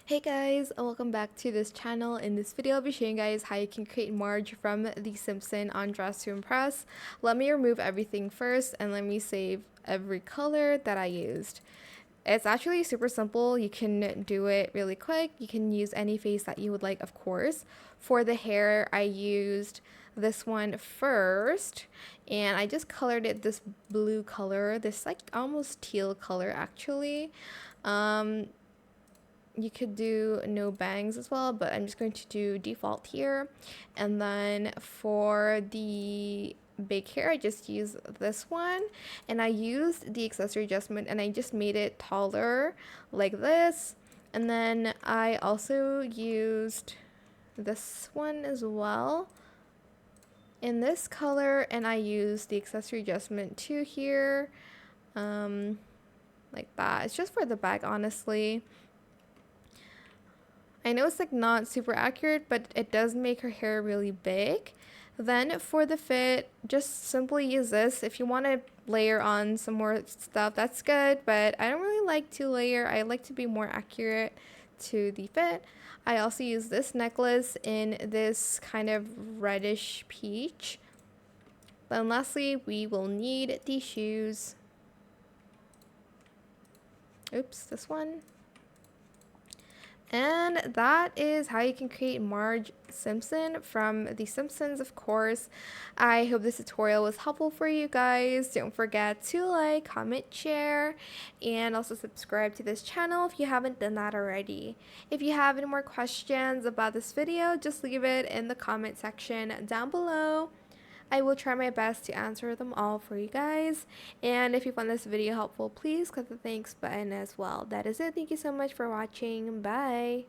Hey guys, and welcome back to this channel. In this video, I'll be showing you guys how you can create Marge from The Simpson on Dress to Impress. Let me remove everything first and let me save every color that I used. It's actually super simple. You can do it really quick. You can use any face that you would like, of course. For the hair, I used this one first and I just colored it this blue color, this like almost teal color actually. You could do no bangs as well, but I'm just going to do default here. And then for the big hair, I just use this one, and I used the accessory adjustment and I just made it taller like this. And then I also used this one as well in this color, and I used the accessory adjustment too here, like that. It's just for the back, honestly. I know it's like not super accurate, but it does make her hair really big. Then for the fit, just simply use this. If you want to layer on some more stuff, that's good, but I don't really like to layer. I like to be more accurate to the fit. I also use this necklace in this kind of reddish peach. Then lastly, we will need the shoes. Oops, this one. And that is how you can create Marge Simpson from The Simpsons, of course. I hope this tutorial was helpful for you guys. Don't forget to like, comment, share, and also subscribe to this channel if you haven't done that already. If you have any more questions about this video, just leave it in the comment section down below. I will try my best to answer them all for you guys. And if you found this video helpful, please click the thanks button as well. That is it. Thank you so much for watching. Bye.